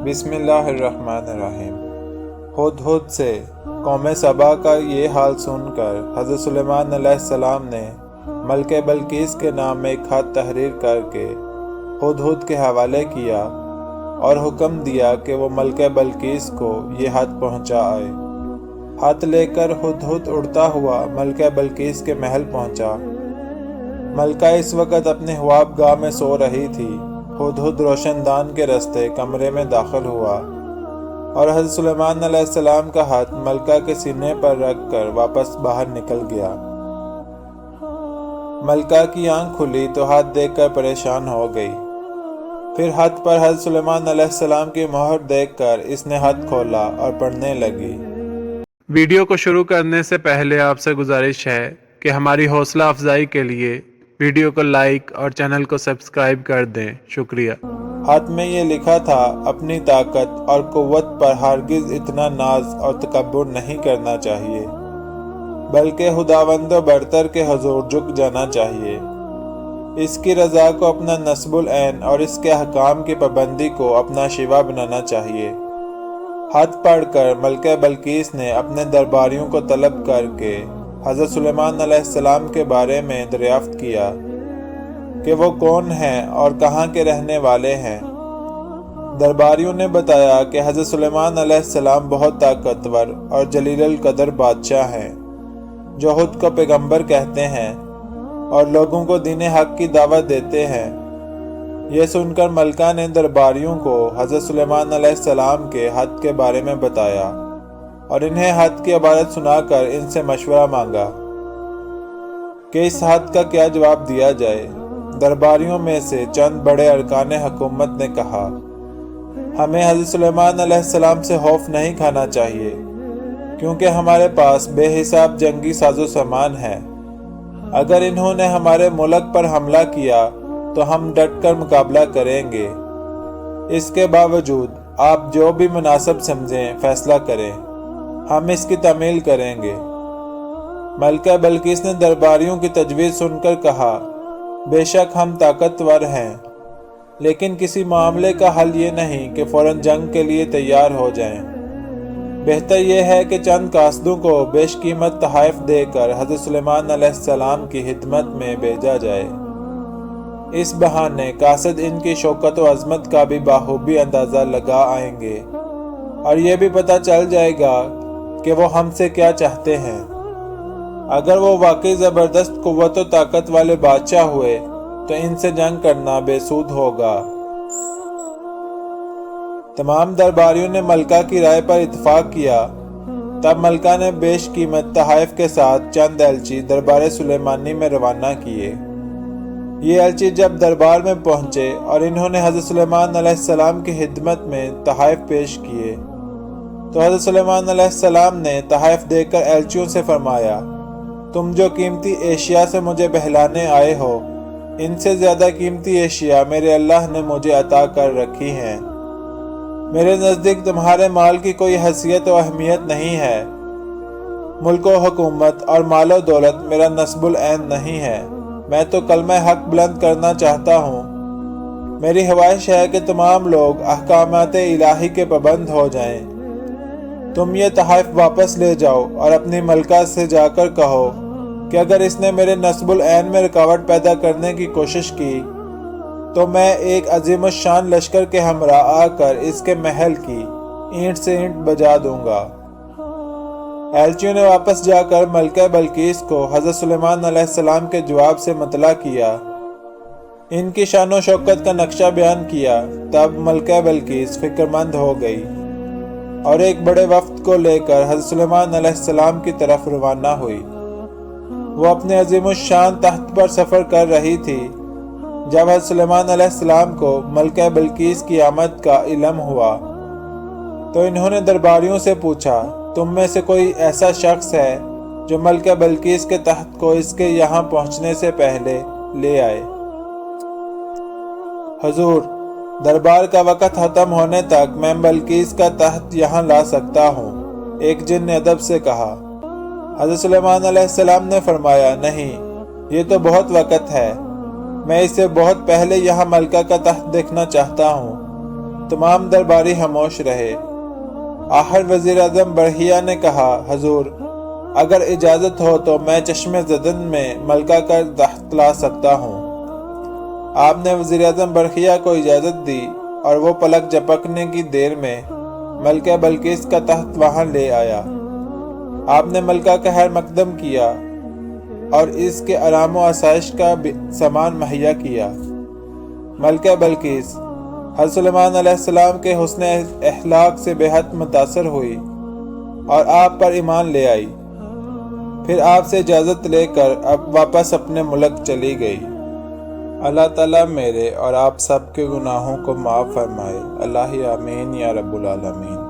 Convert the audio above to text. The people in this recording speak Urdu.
بسم اللہ الرحمن الرحیم۔ ہدہد سے قوم سبا کا یہ حال سن کر حضرت سلیمان علیہ السلام نے ملکہ بلقیس کے نام میں ایک خط تحریر کر کے ہدہد کے حوالے کیا اور حکم دیا کہ وہ ملکہ بلقیس کو یہ خط پہنچا آئے۔ خط لے کر ہدہد اڑتا ہوا ملکہ بلقیس کے محل پہنچا۔ ملکہ اس وقت اپنے خواب گاہ میں سو رہی تھی۔ ہدہد روشن دان کے راستے کمرے میں داخل ہوا اور حضرت سلیمان علیہ السلام کا ہاتھ ملکہ کے سینے پر رکھ کر واپس باہر نکل گیا۔ ملکہ کی آنکھ کھلی تو ہاتھ دیکھ کر پریشان ہو گئی۔ پھر ہاتھ پر حضرت سلیمان علیہ السلام کی مہر دیکھ کر اس نے ہاتھ کھولا اور پڑھنے لگی۔ ویڈیو کو شروع کرنے سے پہلے آپ سے گزارش ہے کہ ہماری حوصلہ افزائی کے لیے ویڈیو کو لائک اور چینل کو سبسکرائب کر دیں۔ شکریہ۔ ہاتھ میں یہ لکھا تھا، اپنی طاقت اور قوت پر ہرگز اتنا ناز اور تکبر نہیں کرنا چاہیے، بلکہ خداوند و برتر کے حضور جھک جانا چاہیے۔ اس کی رضا کو اپنا نصب العین اور اس کے احکام کی پابندی کو اپنا شیوا بنانا چاہیے۔ ہاتھ پڑھ کر ملکہ بلقیس نے اپنے درباریوں کو طلب کر کے حضرت سلیمان علیہ السلام کے بارے میں دریافت کیا کہ وہ کون ہیں اور کہاں کے رہنے والے ہیں۔ درباریوں نے بتایا کہ حضرت سلیمان علیہ السلام بہت طاقتور اور جلیل القدر بادشاہ ہیں، جو خود کو پیغمبر کہتے ہیں اور لوگوں کو دین حق کی دعوت دیتے ہیں۔ یہ سن کر ملکہ نے درباریوں کو حضرت سلیمان علیہ السلام کے خط کے بارے میں بتایا اور انہیں خط کی عبارت سنا کر ان سے مشورہ مانگا کہ اس خط کا کیا جواب دیا جائے۔ درباریوں میں سے چند بڑے ارکان حکومت نے کہا، ہمیں حضرت سلیمان علیہ السلام سے خوف نہیں کھانا چاہیے، کیونکہ ہمارے پاس بے حساب جنگی ساز و سامان ہے۔ اگر انہوں نے ہمارے ملک پر حملہ کیا تو ہم ڈٹ کر مقابلہ کریں گے۔ اس کے باوجود آپ جو بھی مناسب سمجھیں فیصلہ کریں، ہم اس کی تعمیل کریں گے۔ ملکہ بلقیس نے درباریوں کی تجویز سن کر کہا، بے شک ہم طاقتور ہیں، لیکن کسی معاملے کا حل یہ نہیں کہ فوراً جنگ کے لیے تیار ہو جائیں۔ بہتر یہ ہے کہ چند قاصدوں کو بیش قیمت تحائف دے کر حضرت سلیمان علیہ السلام کی خدمت میں بھیجا جائے۔ اس بہانے قاصد ان کی شوکت و عظمت کا بھی بخوبی اندازہ لگا آئیں گے اور یہ بھی پتہ چل جائے گا کہ وہ ہم سے کیا چاہتے ہیں۔ اگر وہ واقعی زبردست قوت و طاقت والے بادشاہ ہوئے تو ان سے جنگ کرنا بے سود ہوگا۔ تمام درباریوں نے ملکہ کی رائے پر اتفاق کیا۔ تب ملکہ نے بیش قیمت تحائف کے ساتھ چند ایلچی دربار سلیمانی میں روانہ کیے۔ یہ ایلچی جب دربار میں پہنچے اور انہوں نے حضرت سلیمان علیہ السلام کی خدمت میں تحائف پیش کیے تو حضرت سلیمان علیہ السلام نے تحائف دے کر ایلچیوں سے فرمایا، تم جو قیمتی اشیاء سے مجھے بہلانے آئے ہو، ان سے زیادہ قیمتی اشیاء میرے اللہ نے مجھے عطا کر رکھی ہیں۔ میرے نزدیک تمہارے مال کی کوئی حیثیت و اہمیت نہیں ہے۔ ملک و حکومت اور مال و دولت میرا نصب العین نہیں ہے۔ میں تو کلمہ حق بلند کرنا چاہتا ہوں۔ میری خواہش ہے کہ تمام لوگ احکامات الہی کے پابند ہو جائیں۔ تم یہ تحائف واپس لے جاؤ اور اپنی ملکہ سے جا کر کہو کہ اگر اس نے میرے نصب العین میں رکاوٹ پیدا کرنے کی کوشش کی تو میں ایک عظیم الشان لشکر کے ہمراہ آ کر اس کے محل کی اینٹ سے اینٹ بجا دوں گا۔ ایلچیوں نے واپس جا کر ملکہ بلقیس کو حضرت سلیمان علیہ السلام کے جواب سے مطلع کیا، ان کی شان و شوکت کا نقشہ بیان کیا۔ تب ملکہ بلقیس فکر مند ہو گئی اور ایک بڑے وفد کو لے کر حضرت سلیمان علیہ السلام کی طرف روانہ ہوئی۔ وہ اپنے عظیم الشان تخت پر سفر کر رہی تھی جب حضرت سلیمان علیہ السلام کو ملکہ بلقیس کی آمد کا علم ہوا تو انہوں نے درباریوں سے پوچھا، تم میں سے کوئی ایسا شخص ہے جو ملکہ بلقیس کے تخت کو اس کے یہاں پہنچنے سے پہلے لے آئے؟ حضور، دربار کا وقت ختم ہونے تک میں بلقیس کا تخت یہاں لا سکتا ہوں، ایک جن نے ادب سے کہا۔ حضرت سلیمان علیہ السلام نے فرمایا، نہیں، یہ تو بہت وقت ہے، میں اسے بہت پہلے یہاں ملکہ کا تخت دیکھنا چاہتا ہوں۔ تمام درباری خاموش رہے۔ آخر وزیر اعظم برقیہ نے کہا، حضور اگر اجازت ہو تو میں چشم زدن میں ملکہ کا تخت لا سکتا ہوں۔ آپ نے وزیر اعظم برقیہ کو اجازت دی اور وہ پلک جھپکنے کی دیر میں ملکہ بلقیس کا تخت وہاں لے آیا۔ آپ نے ملکہ کا خیر مقدم کیا اور اس کے آرام و آسائش کا سامان مہیا کیا۔ ملکہ بلقیس حضرت سلیمان علیہ السلام کے حسن اخلاق سے بے حد متاثر ہوئی اور آپ پر ایمان لے آئی۔ پھر آپ سے اجازت لے کر اب واپس اپنے ملک چلی گئی۔ اللہ تعالیٰ میرے اور آپ سب کے گناہوں کو معاف فرمائے۔ اللہ آمین یا رب العالمین۔